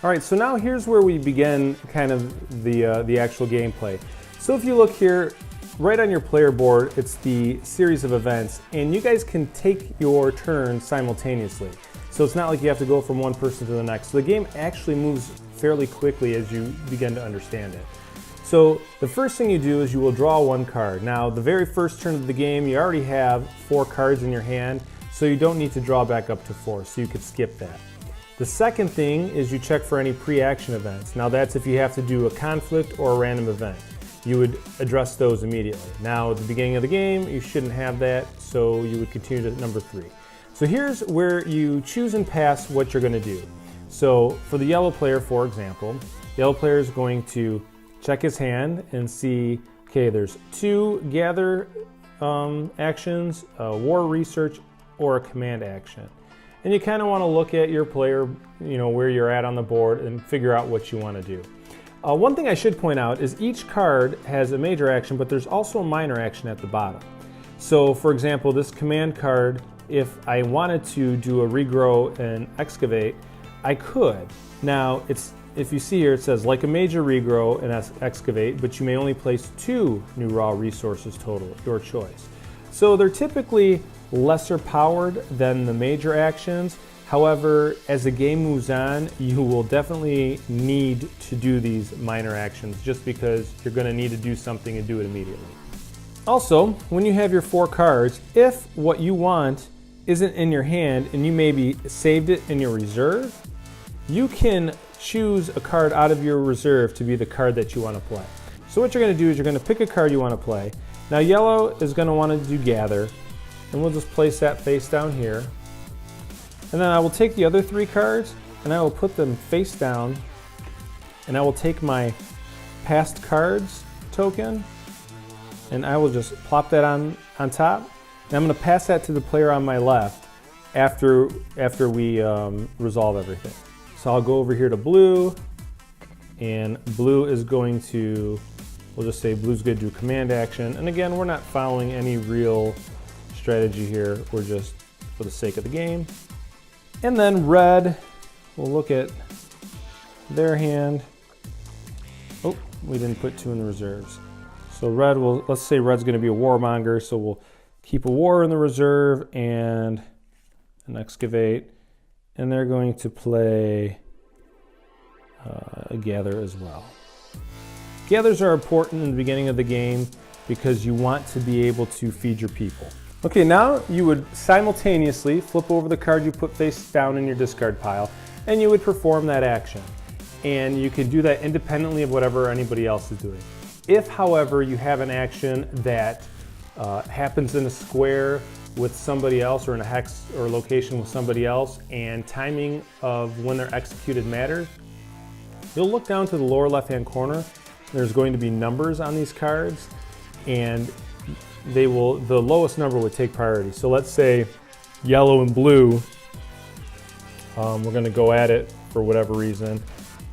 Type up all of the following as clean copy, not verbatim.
All right, so now here's where we begin kind of the actual gameplay. So if you look here, right on your player board, it's the series of events, and you guys can take your turn simultaneously. So it's not like you have to go from one person to the next. So the game actually moves fairly quickly as you begin to understand it. So the first thing you do is you will draw one card. Now, the very first turn of the game, you already have 4 cards in your hand, so you don't need to draw back up to 4, so you could skip that. The second thing is you check for any pre-action events. Now that's if you have to do a conflict or a random event. You would address those immediately. Now at the beginning of the game, you shouldn't have that, so you would continue to number 3. So here's where you choose and pass what you're going to do. So for the yellow player, for example, the yellow player is going to check his hand and see, okay, there's 2 gather actions, a war research, or a command action. And you kind of want to look at your player, where you're at on the board and figure out what you want to do. One thing I should point out is each card has a major action, but there's also a minor action at the bottom. So for example, this command card, if I wanted to do a regrow and excavate, I could. Now, if you see here, it says like a major regrow and excavate, but you may only place 2 new raw resources total, your choice. So they're typically lesser powered than the major actions. However, as the game moves on, you will definitely need to do these minor actions just because you're going to need to do something and do it immediately. Also, when you have your 4 cards, if what you want isn't in your hand and you maybe saved it in your reserve, you can choose a card out of your reserve to be the card that you want to play. So what you're going to do is you're going to pick a card you want to play. Now yellow is going to want to do gather, and we'll just place that face down here. And then I will take the other 3 cards and I will put them face down, and I will take my past cards token and I will just plop that on top. And I'm going to pass that to the player on my left after we resolve everything. So I'll go over here to blue, and blue is going to, we'll just say blue's going to do command action. And again, we're not following any real strategy here. We're just for the sake of the game. And then red, we'll look at their hand. Oh, we didn't put 2 in the reserves. So red will, let's say red's going to be a warmonger, so we'll keep a war in the reserve and an excavate. And they're going to play a gather as well. Gathers are important in the beginning of the game because you want to be able to feed your people. Okay, now you would simultaneously flip over the card you put face down in your discard pile, and you would perform that action. And you can do that independently of whatever anybody else is doing. If, however, you have an action that happens in a square with somebody else or in a hex or location with somebody else, and timing of when they're executed matters, you'll look down to the lower left-hand corner. There's going to be numbers on these cards, and the lowest number would take priority. So let's say yellow and blue, we're going to go at it for whatever reason,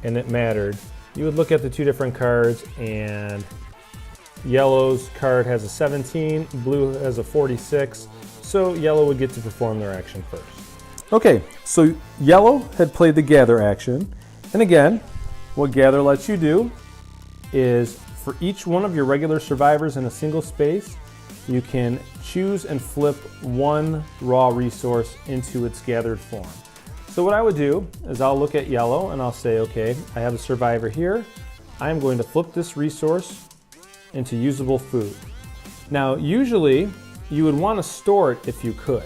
and it mattered. You would look at the 2 different cards, and yellow's card has a 17, blue has a 46, so yellow would get to perform their action first. Okay, so yellow had played the gather action, and again, what gather lets you do is for each one of your regular survivors in a single space, you can choose and flip 1 raw resource into its gathered form. So what I would do is I'll look at yellow and I'll say, okay, I have a survivor here. I'm going to flip this resource into usable food. Now, usually you would want to store it if you could,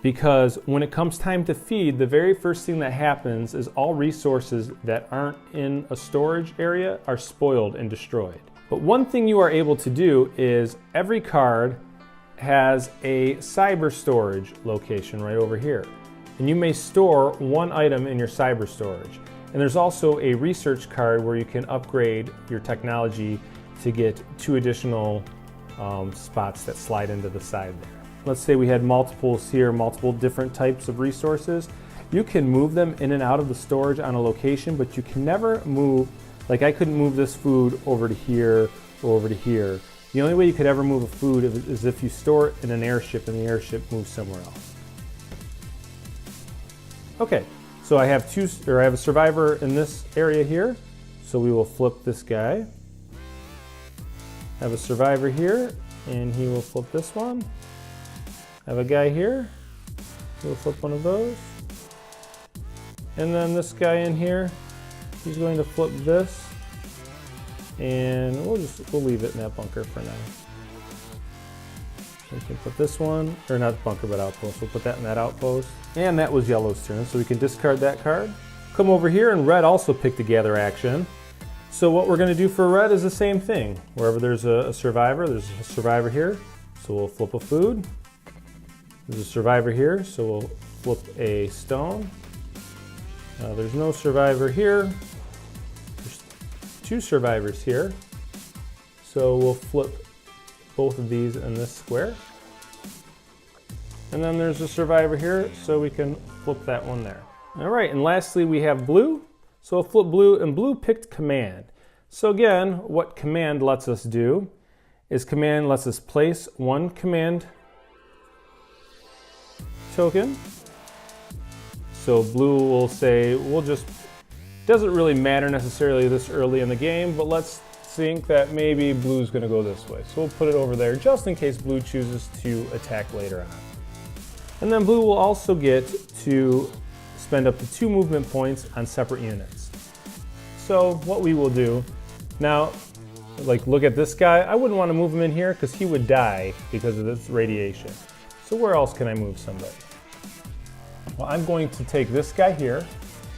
because when it comes time to feed, the very first thing that happens is all resources that aren't in a storage area are spoiled and destroyed. But one thing you are able to do is every card has a cyber storage location right over here. And you may store 1 item in your cyber storage. And there's also a research card where you can upgrade your technology to get 2 additional spots that slide into the side there. Let's say we had multiples here, multiple different types of resources. You can move them in and out of the storage on a location, but you can never move, like I couldn't move this food over to here or over to here. The only way you could ever move a food is if you store it in an airship and the airship moves somewhere else. Okay, So I have I have a survivor in this area here. So we will flip this guy. I have a survivor here, and he will flip this one. I have a guy here. He will flip one of those. And then this guy in here, he's going to flip this. And we'll leave it in that bunker for now. We can put this one, or not bunker, but outpost. We'll put that in that outpost. And that was yellow's turn, so we can discard that card. Come over here, and red also picked a gather action. So what we're gonna do for red is the same thing. Wherever there's a survivor, there's a survivor here. So we'll flip a food. There's a survivor here, so we'll flip a stone. There's no survivor here. There's 2 survivors here. So we'll flip both of these in this square. And then there's a survivor here, so we can flip that one there. All right, and lastly we have blue. So we'll flip blue, and blue picked command. So again, what command lets us do is command lets us place 1 command token. So blue will say, doesn't really matter necessarily this early in the game, but let's think that maybe blue's gonna go this way. So we'll put it over there just in case blue chooses to attack later on. And then blue will also get to spend up to 2 movement points on separate units. So what we will do, now, like look at this guy, I wouldn't want to move him in here because he would die because of this radiation. So where else can I move somebody? Well, I'm going to take this guy here,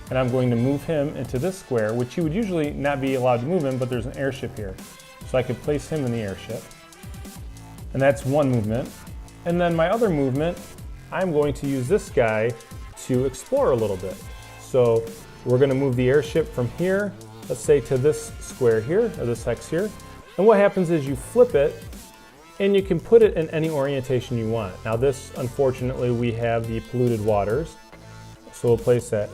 and I'm going to move him into this square, which he would usually not be allowed to move in, but there's an airship here. So I could place him in the airship. And that's 1 movement. And then my other movement, I'm going to use this guy to explore a little bit. So we're gonna move the airship from here, let's say to this square here, or this hex here. And what happens is you flip it, and you can put it in any orientation you want. Now this, unfortunately, we have the polluted waters. So we'll place that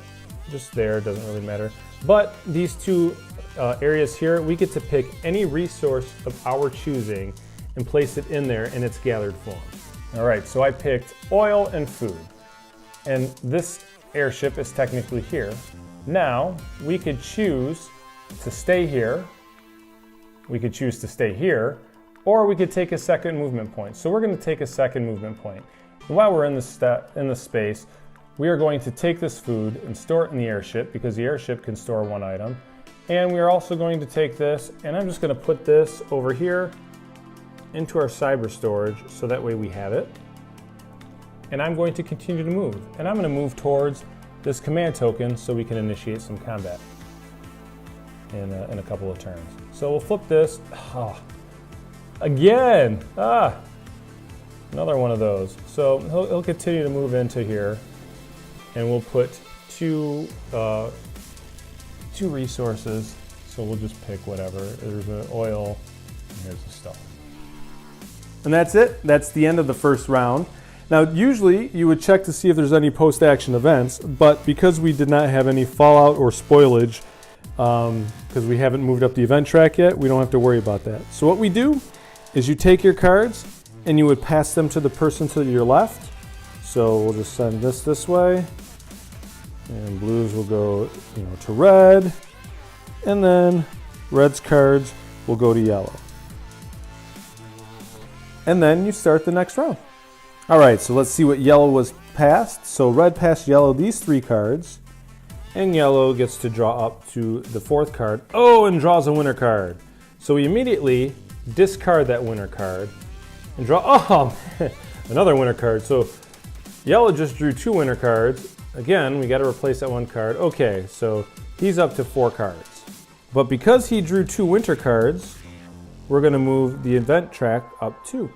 just there, doesn't really matter. But these 2 areas here, we get to pick any resource of our choosing and place it in there in its gathered form. All right, so I picked oil and food. And this airship is technically here. Now, we could choose to stay here. We could choose to stay here, or we could take a second movement point. So we're gonna take a second movement point. And while we're in the space, we are going to take this food and store it in the airship because the airship can store 1 item. And we are also going to take this, and I'm just gonna put this over here into our cyber storage so that way we have it. And I'm going to continue to move. And I'm gonna move towards this command token so we can initiate some combat in a couple of turns. So we'll flip this. Again! Another one of those. So he'll continue to move into here, and we'll put 2 resources. So we'll just pick whatever. There's an oil, and here's the stone. And that's it. That's the end of the first round. Now, usually you would check to see if there's any post-action events, but because we did not have any fallout or spoilage, because we haven't moved up the event track yet, we don't have to worry about that. So what we do is you take your cards and you would pass them to the person to your left. So we'll just send this way, and blues will go, to red, and then red's cards will go to yellow. And then you start the next round. All right, so let's see what yellow was passed. So red passed yellow these 3 cards, and yellow gets to draw up to the 4th card. Oh, and draws a winner card. So we immediately discard that winner card and draw, another winner card. So yellow just drew 2 winner cards. Again, we got to replace that 1 card. Okay, so he's up to 4 cards. But because he drew 2 winter cards, we're going to move the event track up 2.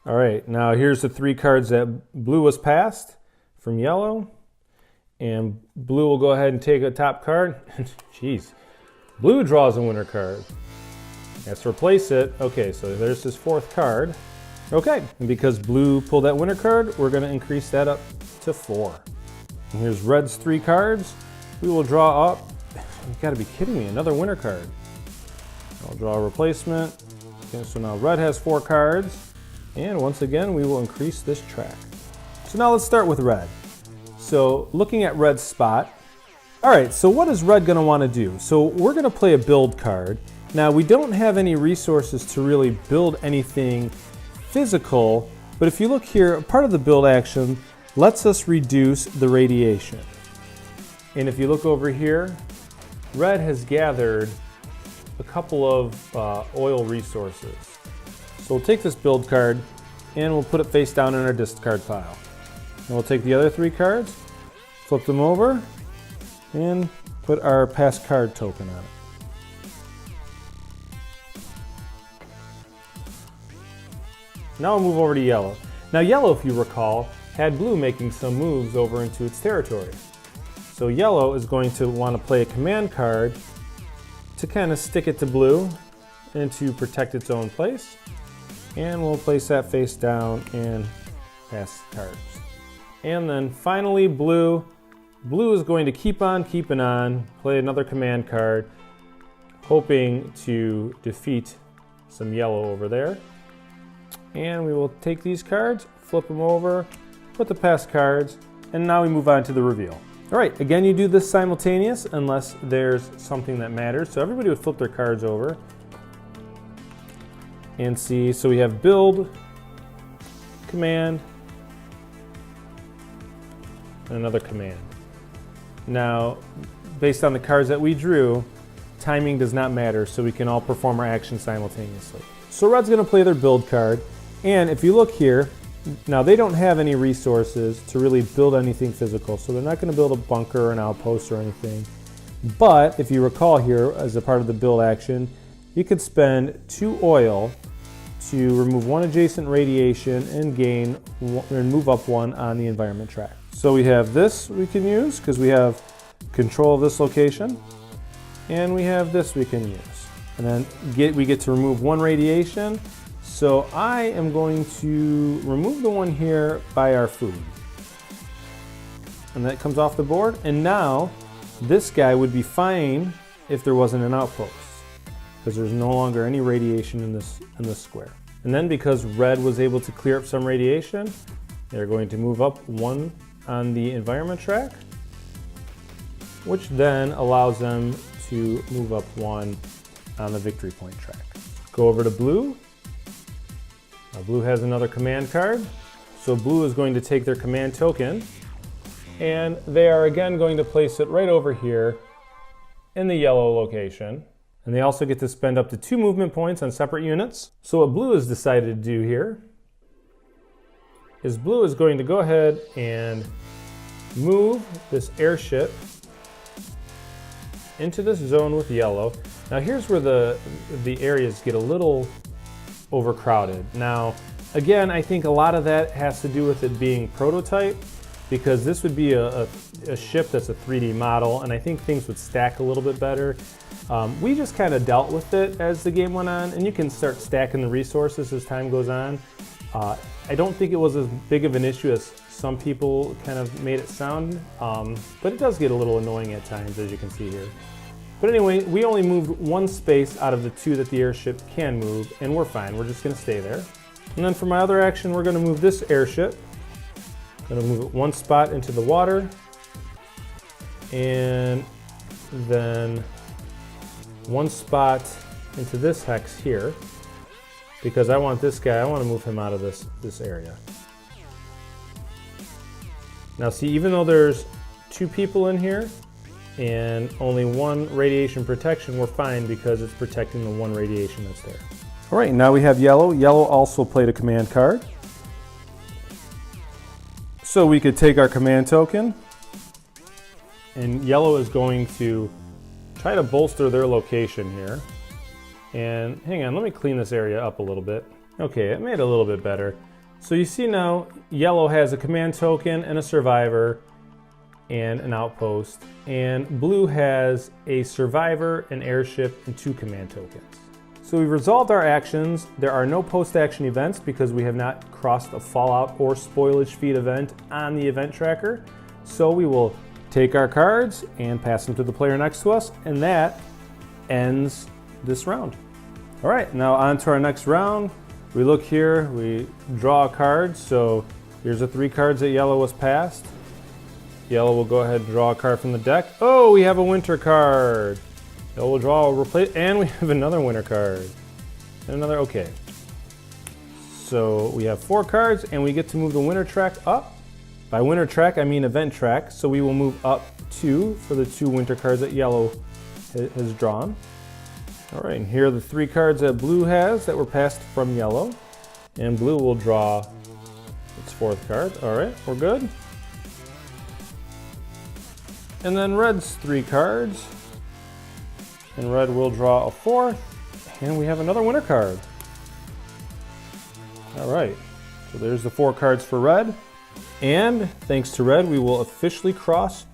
All right, now here's the 3 cards that blue was passed from yellow. And blue will go ahead and take a top card. Jeez, blue draws a winner card. Let's replace it. Okay, so there's his 4th card. Okay, and because blue pulled that winner card, we're going to increase that up to 4. And here's red's 3 cards. We will draw up, you've got to be kidding me, another winner card. I'll draw a replacement. Okay, so now red has 4 cards. And once again, we will increase this track. So now let's start with red. So looking at red's spot, All right, so what is red gonna wanna do? So we're gonna play a build card. Now we don't have any resources to really build anything physical, but if you look here, part of the build action lets us reduce the radiation. And if you look over here, red has gathered a couple of oil resources. So we'll take this build card and we'll put it face down in our discard pile. And we'll take the other 3 cards, flip them over, and put our pass card token on it. Now we'll move over to yellow. Now yellow, if you recall, had blue making some moves over into its territory. So yellow is going to want to play a command card to kind of stick it to blue and to protect its own place. And we'll place that face down and pass cards. And then finally blue. Blue is going to keep on keeping on, play another command card, hoping to defeat some yellow over there. And we will take these cards, flip them over, put the pass cards, and now we move on to the reveal. All right, again, you do this simultaneous unless there's something that matters. So everybody would flip their cards over and see. So we have build, command, and another command. Now, based on the cards that we drew, timing does not matter, so we can all perform our action simultaneously. So red's gonna play their build card, and if you look here, now they don't have any resources to really build anything physical, so they're not gonna build a bunker or an outpost or anything. But if you recall here, as a part of the build action, you could spend 2 oil to remove 1 adjacent radiation and move up 1 on the environment track. So we have this we can use because we have control of this location, and we have this we can use. And then we get to remove 1 radiation. So I am going to remove the one here by our food. And that comes off the board. And now this guy would be fine if there wasn't an outpost, because there's no longer any radiation in this square. And then because red was able to clear up some radiation, they're going to move up 1 on the environment track, which then allows them to move up 1 on the victory point track. Go over to blue. Now blue has another command card, so blue is going to take their command token, and they are again going to place it right over here in the yellow location. And they also get to spend up to 2 movement points on separate units. So what blue has decided to do here is blue is going to go ahead and move this airship into this zone with yellow. Now here's where the areas get a little overcrowded. Now again, I think a lot of that has to do with it being prototype, because this would be a ship that's a 3D model, and I think things would stack a little bit better. We just kind of dealt with it as the game went on, and you can start stacking the resources as time goes on. I don't think it was as big of an issue as some people kind of made it sound, but it does get a little annoying at times, as you can see here. But anyway, we only moved 1 space out of the 2 that the airship can move, and we're fine. We're just going to stay there. And then for my other action, we're going to move this airship. I'm going to move it 1 spot into the water, and then 1 spot into this hex here, because I want this guy, I want to move him out of this area. Now see, even though there's 2 people in here and only 1 radiation protection, we're fine because it's protecting the 1 radiation that's there. All right, now we have yellow. Yellow also played a command card. So we could take our command token, and yellow is going to try to bolster their location here. And hang on, let me clean this area up a little bit. Okay, it made it a little bit better. So you see now, yellow has a command token and a survivor and an outpost, and blue has a survivor, an airship, and 2 command tokens. So we've resolved our actions. There are no post-action events because we have not crossed a fallout or spoilage feed event on the event tracker. So we will take our cards and pass them to the player next to us, and that ends this round. All right, now on to our next round. We look here, we draw a card. So here's the 3 cards that yellow was passed. Yellow will go ahead and draw a card from the deck. Oh, we have a winter card. Yellow will draw a replace, and we have another winter card. And another, okay. So we have 4 cards, and we get to move the winter track up. By winter track, I mean event track. So we will move up 2 for the 2 winter cards that yellow has drawn. All right, and here are the 3 cards that blue has that were passed from yellow. And blue will draw its 4th card. All right, we're good. And then red's 3 cards. And red will draw a 4th. And we have another winter card. All right, so there's the 4 cards for red. And thanks to red, we will officially cross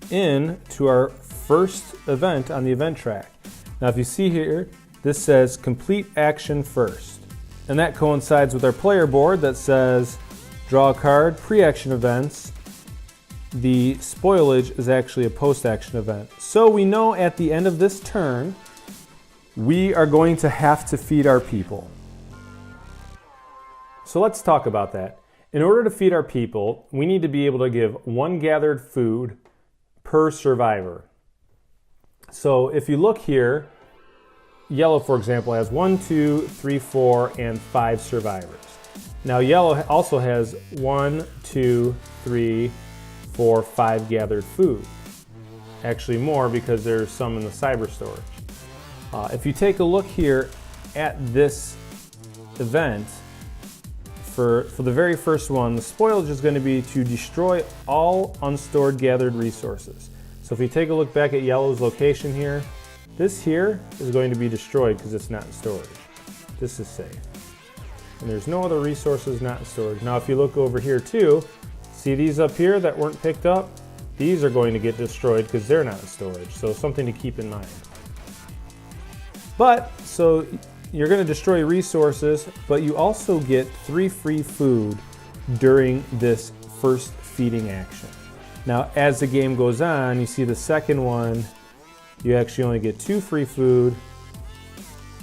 in to our first event on the event track. Now, if you see here, this says complete action first. And that coincides with our player board that says draw a card, pre-action events. The spoilage is actually a post-action event. So we know at the end of this turn, we are going to have to feed our people. So let's talk about that. In order to feed our people, we need to be able to give 1 gathered food per survivor. So if you look here, yellow, for example, has 1, 2, 3, 4, and 5 survivors. Now yellow also has 1, 2, 3, 4, 5 gathered food. Actually more because there's some in the cyber storage. If you take a look here at this event, for the very first one, the spoilage is going to be to destroy all unstored gathered resources. So if we take a look back at yellow's location here, this here is going to be destroyed because it's not in storage. This is safe. And there's no other resources not in storage. Now if you look over here too, see these up here that weren't picked up? These are going to get destroyed because they're not in storage. So something to keep in mind. But, so you're going to destroy resources, but you also get 3 free food during this first feeding action. Now, as the game goes on, you see the second one, you actually only get 2 free food.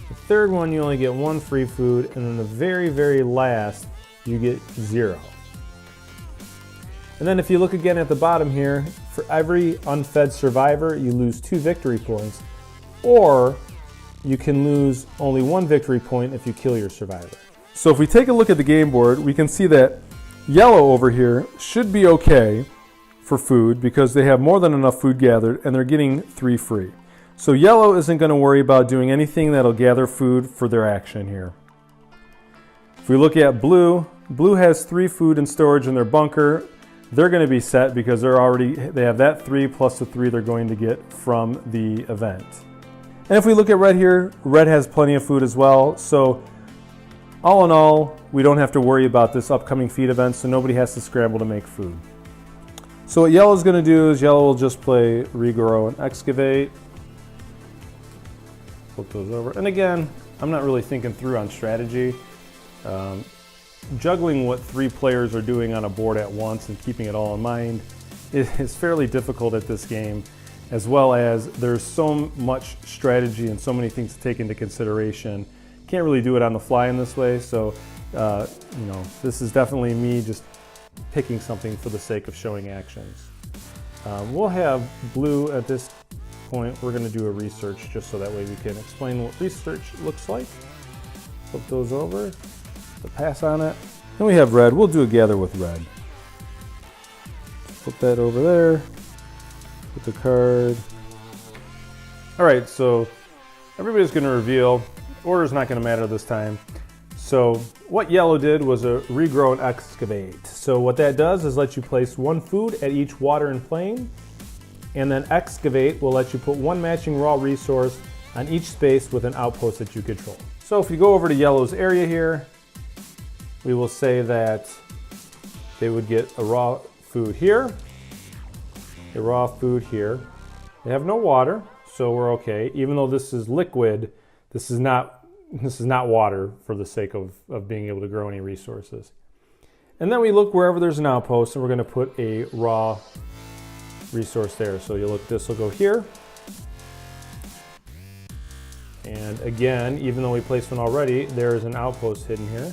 The third one, you only get 1 free food. And then the very, very last, you get 0. And then if you look again at the bottom here, for every unfed survivor, you lose 2 victory points. Or you can lose only 1 victory point if you kill your survivor. So if we take a look at the game board, we can see that yellow over here should be okay for food because they have more than enough food gathered and they're getting 3 free. So yellow isn't going to worry about doing anything that'll gather food for their action here. If we look at blue, blue has 3 food in storage in their bunker. They're going to be set because they have that 3 plus the 3 they're going to get from the event. And if we look at red here, red has plenty of food as well. So all in all, we don't have to worry about this upcoming feed event, so nobody has to scramble to make food. So what yellow is going to do is yellow will just play regrow and excavate. Flip those over. And again, I'm not really thinking through on strategy. Juggling what 3 players are doing on a board at once and keeping it all in mind is fairly difficult at this game, as well as there's so much strategy and so many things to take into consideration. Can't really do it on the fly in this way, so this is definitely me just picking something for the sake of showing actions. We'll have blue at this point. We're going to do a research just so that way we can explain what research looks like. Flip those over, the pass on it. Then we have red. We'll do a gather with red. Flip that over there. Put the card. All right, so everybody's going to reveal. Order's not going to matter this time. So what yellow did was a regrow and excavate. So what that does is let you place 1 food at each water and plane, and then excavate will let you put 1 matching raw resource on each space with an outpost that you control. So if you go over to yellow's area here, we will say that they would get a raw food here, a raw food here. They have no water, so we're okay. Even though this is liquid, this is not water for the sake of being able to grow any resources. And then we look wherever there's an outpost, and we're going to put a raw resource there. So you look, this will go here. And again, even though we placed one already, there is an outpost hidden here.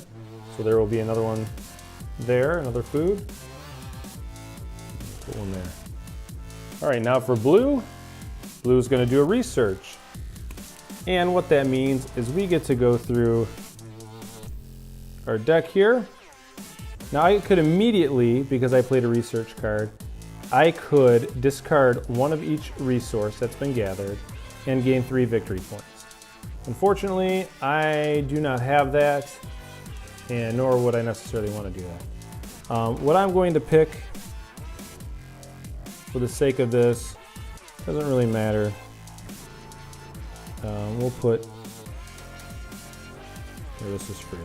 So there will be another one there, another food. Put one there. All right, now for blue, blue's gonna do a research. And what that means is we get to go through our deck here. Now I could immediately, because I played a research card, I could discard one of each resource that's been gathered and gain 3 victory points. Unfortunately, I do not have that, and nor would I necessarily want to do that. What I'm going to pick, for the sake of this, doesn't really matter. We'll put, this is free.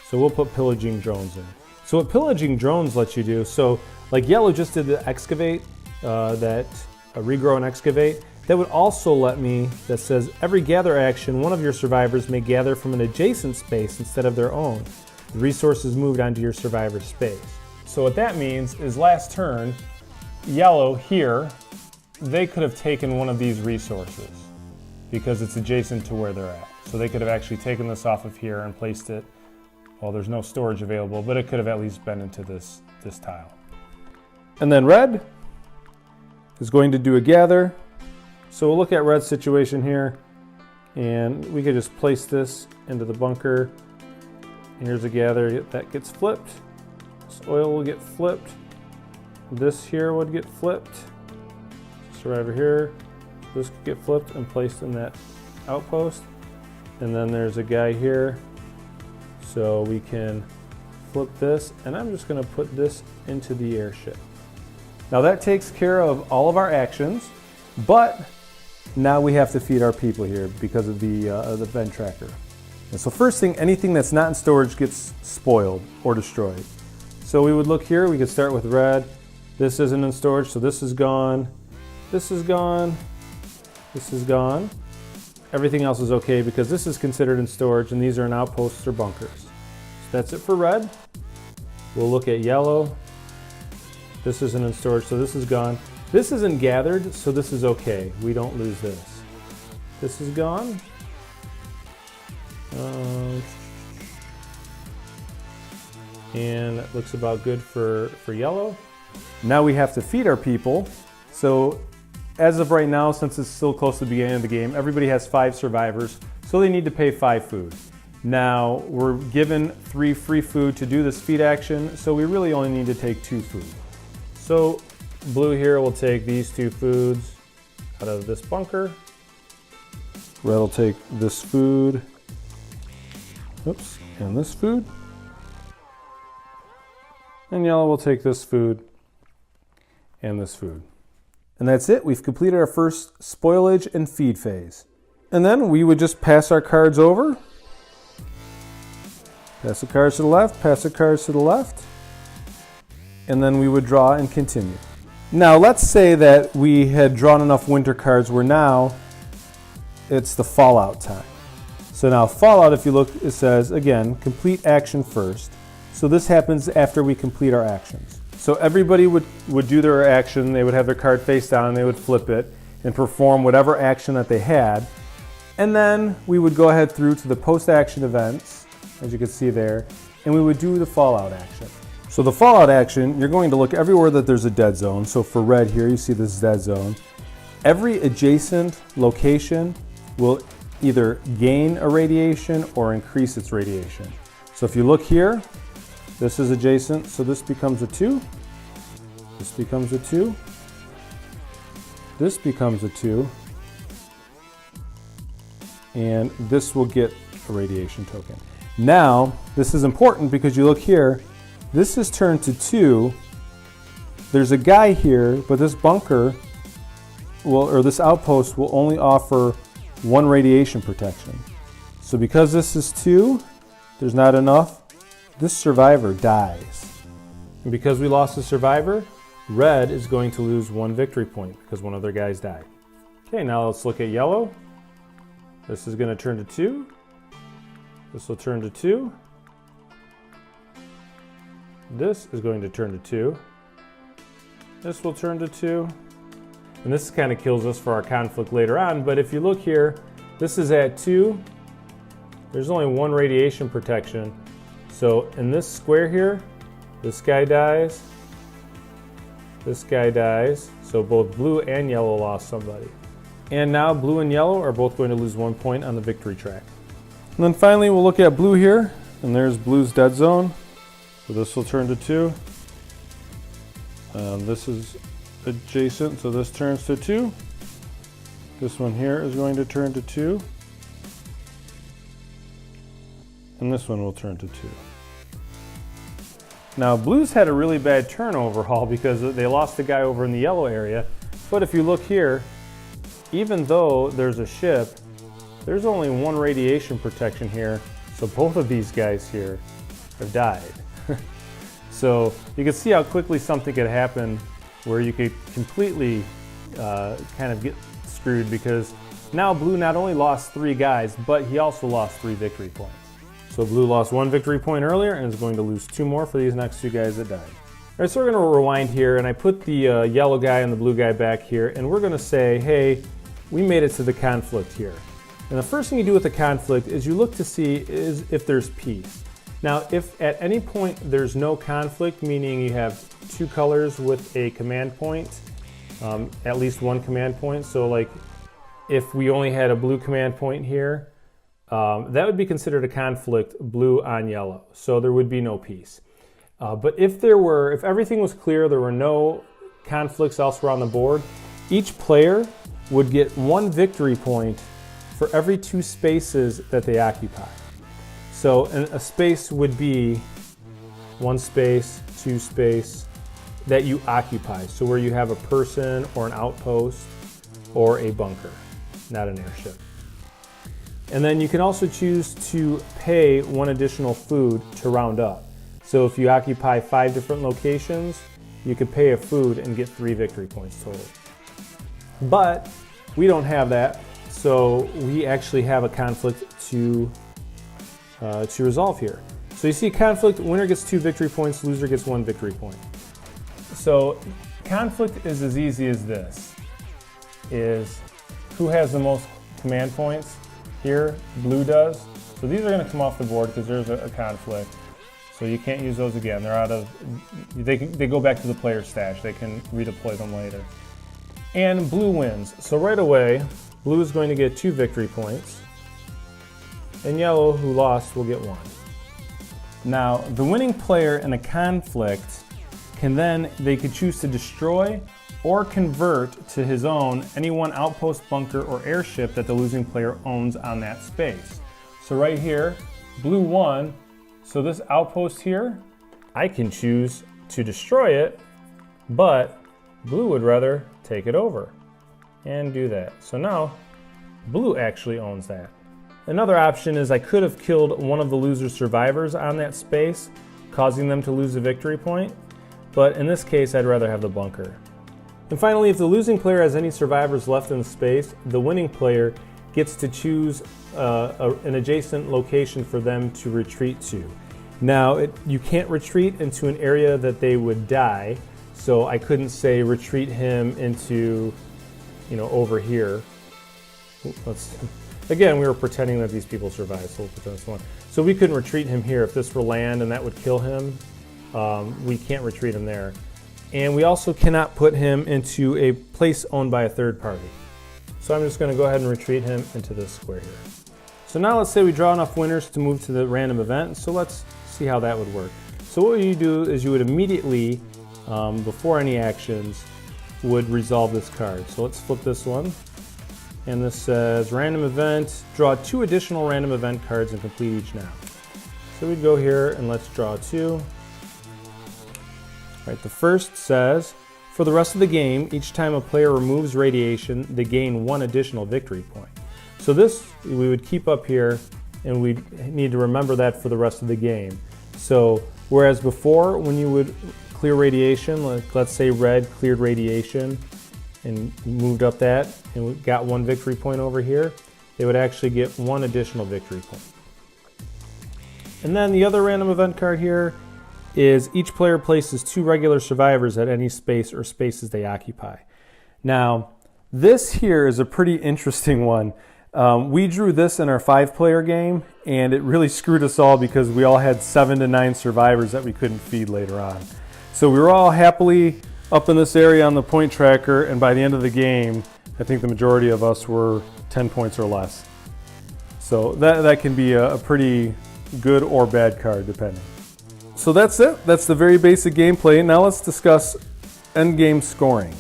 So we'll put pillaging drones in. So what pillaging drones lets you do, so like yellow just did the excavate, regrow and excavate, that would also let me, that says every gather action, one of your survivors may gather from an adjacent space instead of their own. The resource is moved onto your survivor's space. So what that means is last turn, yellow here, they could have taken one of these resources because it's adjacent to where they're at. So they could have actually taken this off of here and placed it, well, there's no storage available, but it could have at least been into this tile. And then red is going to do a gather. So we'll look at red's situation here, and we could just place this into the bunker. And here's a gather that gets flipped. This oil will get flipped. This here would get flipped. Survivor here. This could get flipped and placed in that outpost. And then there's a guy here. So we can flip this, and I'm just going to put this into the airship. Now that takes care of all of our actions, but now we have to feed our people here because of the vent tracker. And so first thing, anything that's not in storage gets spoiled or destroyed. So we would look here, we could start with red. This isn't in storage, so this is gone. This is gone. This is gone. Everything else is okay because this is considered in storage and these are in outposts or bunkers. So that's it for red. We'll look at yellow. This isn't in storage, so this is gone. This isn't gathered, so this is okay. We don't lose this. This is gone. And it looks about good for yellow. Now we have to feed our people. So as of right now, since it's still close to the beginning of the game, everybody has 5 survivors, so they need to pay 5 food. Now we're given 3 free food to do this feed action, so we really only need to take 2 food. So blue here will take these 2 foods out of this bunker. Red will take this food, oops, and this food. And yellow will take this food and this food. And that's it, we've completed our first spoilage and feed phase. And then we would just pass our cards over. Pass the cards to the left, pass the cards to the left. And then we would draw and continue. Now let's say that we had drawn enough winter cards where now it's the fallout time. So now fallout, if you look, it says, again, complete action first. So this happens after we complete our actions. So everybody would do their action, they would have their card face down, they would flip it and perform whatever action that they had. And then we would go ahead through to the post-action events, as you can see there, and we would do the fallout action. So the fallout action, you're going to look everywhere that there's a dead zone. So for red here, you see this dead zone. Every adjacent location will either gain a radiation or increase its radiation. So if you look here, this is adjacent, so this becomes a 2. This becomes a 2. This becomes a 2. And this will get a radiation token. Now, this is important because you look here, this is turned to 2. There's a guy here, but this bunker will, or this outpost will only offer 1 radiation protection. So because this is 2, there's not enough. This survivor dies. And because we lost a survivor, red is going to lose 1 victory point because one of their guys died. Okay, now let's look at yellow. This is going to turn to 2. This will turn to 2. This is going to turn to 2. This will turn to 2. And this kind of kills us for our conflict later on, but if you look here, this is at 2. There's only 1 radiation protection. So in this square here, this guy dies. This guy dies, so both blue and yellow lost somebody. And now blue and yellow are both going to lose 1 point on the victory track. And then finally we'll look at blue here, and there's blue's dead zone. So this will turn to 2. This is adjacent, so this turns to 2. This one here is going to turn to 2. And this one will turn to 2. Now blues had a really bad turn overall because they lost the guy over in the yellow area. But if you look here, even though there's a ship, there's only 1 radiation protection here. So both of these guys here have died. So you can see how quickly something could happen where you could completely kind of get screwed, because now blue not only lost 3 guys, but he also lost 3 victory points. So blue lost 1 victory point earlier and is going to lose 2 more for these next 2 guys that died. All right, so we're going to rewind here, and I put the yellow guy and the blue guy back here, and we're going to say, hey, we made it to the conflict here. And the first thing you do with the conflict is you look to see if there's peace. Now, if at any point there's no conflict, meaning you have 2 colors with a command point, at least 1 command point, so like if we only had a blue command point here, that would be considered a conflict, blue on yellow. So there would be no peace. But if everything was clear, there were no conflicts elsewhere on the board, each player would get 1 victory point for every 2 spaces that they occupy. So a space would be 1 space, 2 space that you occupy. So where you have a person or an outpost or a bunker, not an airship. And then you can also choose to pay 1 additional food to round up. So if you occupy 5 different locations, you could pay a food and get 3 victory points total. But we don't have that, so we actually have a conflict to resolve here. So you see conflict, winner gets 2 victory points, loser gets 1 victory point. So conflict is as easy as this, is who has the most command points. Here, blue does. So these are going to come off the board because there's a conflict. So you can't use those again. They're out of, they go back to the player stash. They can redeploy them later. And blue wins. So right away, blue is going to get 2 victory points. And yellow, who lost, will get 1. Now, the winning player in a conflict they could choose to destroy or convert to his own any 1 outpost, bunker, or airship that the losing player owns on that space. So right here, blue won. So this outpost here, I can choose to destroy it, but blue would rather take it over and do that. So now, blue actually owns that. Another option is I could have killed one of the loser survivors on that space, causing them to lose a victory point, but in this case, I'd rather have the bunker. And finally, if the losing player has any survivors left in the space, the winning player gets to choose an adjacent location for them to retreat to. Now, you can't retreat into an area that they would die, so I couldn't say retreat him into, over here. Again, we were pretending that these people survived, so we'll pretend this one. So we couldn't retreat him here. If this were land and that would kill him, we can't retreat him there. And we also cannot put him into a place owned by a third party. So I'm just going to go ahead and retreat him into this square here. So now let's say we draw enough winners to move to the random event. So let's see how that would work. So what you do is you would immediately, before any actions, would resolve this card. So let's flip this one. And this says random event, draw 2 additional random event cards and complete each now. So we'd go here and let's draw 2. Right, the first says, for the rest of the game, each time a player removes radiation, they gain 1 additional victory point. So this we would keep up here, and we need to remember that for the rest of the game. So whereas before, when you would clear radiation, let's say red cleared radiation and moved up that, and we got 1 victory point over here, they would actually get 1 additional victory point. And then the other random event card here is each player places 2 regular survivors at any space or spaces they occupy. Now, this here is a pretty interesting one. We drew this in our 5-player game, and it really screwed us all because we all had 7 to 9 survivors that we couldn't feed later on. So we were all happily up in this area on the point tracker, and by the end of the game, I think the majority of us were 10 points or less. So that can be a pretty good or bad card, depending. So that's it. That's the very basic gameplay. Now let's discuss end game scoring.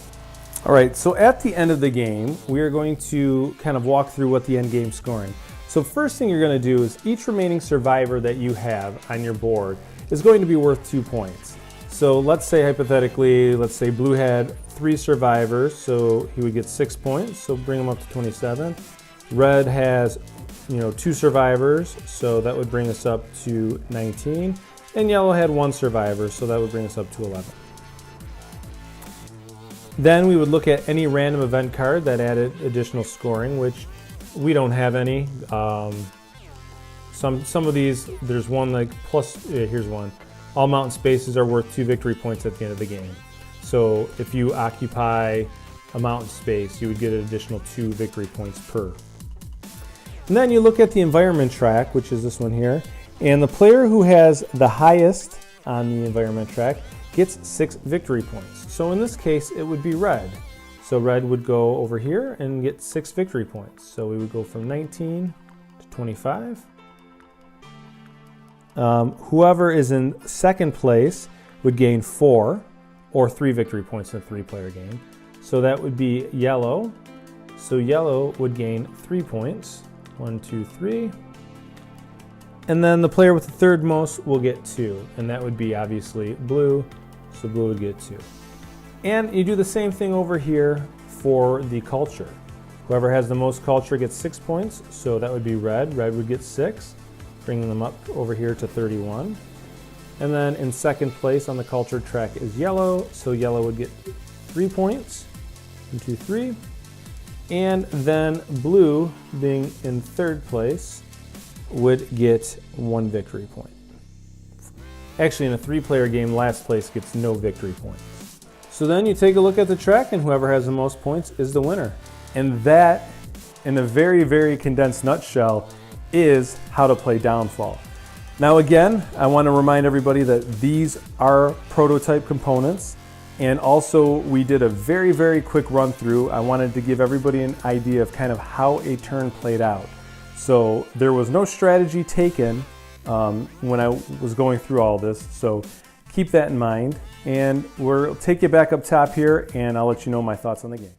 All right, so at the end of the game, we are going to kind of walk through what the end game scoring. So first thing you're going to do is each remaining survivor that you have on your board is going to be worth 2 points. So let's say hypothetically, let's say blue had 3 survivors, so he would get 6 points, so bring him up to 27. Red has 2 survivors, so that would bring us up to 19. And yellow had 1 survivor, so that would bring us up to 11. Then we would look at any random event card that added additional scoring, which we don't have any. Some of these, there's one like plus, here's one. All mountain spaces are worth 2 victory points at the end of the game. So if you occupy a mountain space, you would get an additional 2 victory points per. And then you look at the environment track, which is this one here, and the player who has the highest on the environment track gets 6 victory points. So in this case, it would be red. So red would go over here and get 6 victory points. So we would go from 19 to 25. Whoever is in second place would gain 4 or 3 victory points in a 3-player game. So that would be yellow. So yellow would gain 3 points. 1, 2, 3. And then the player with the third most will get 2. And that would be obviously blue. So blue would get 2. And you do the same thing over here for the culture. Whoever has the most culture gets 6 points. So that would be red. Red would get 6. Bringing them up over here to 31. And then in second place on the culture track is yellow. So yellow would get 3 points. 1, 2, 3. And then blue, being in third place, would get 1 victory point. Actually, in a 3-player game, last place gets no victory points. So then you take a look at the track, and whoever has the most points is the winner. And that, in a very, very condensed nutshell, is how to play Downfall. Now again, I want to remind everybody that these are prototype components, and also we did a very, very quick run through. I wanted to give everybody an idea of kind of how a turn played out. So there was no strategy taken when I was going through all this, so keep that in mind. And we'll take you back up top here, and I'll let you know my thoughts on the game.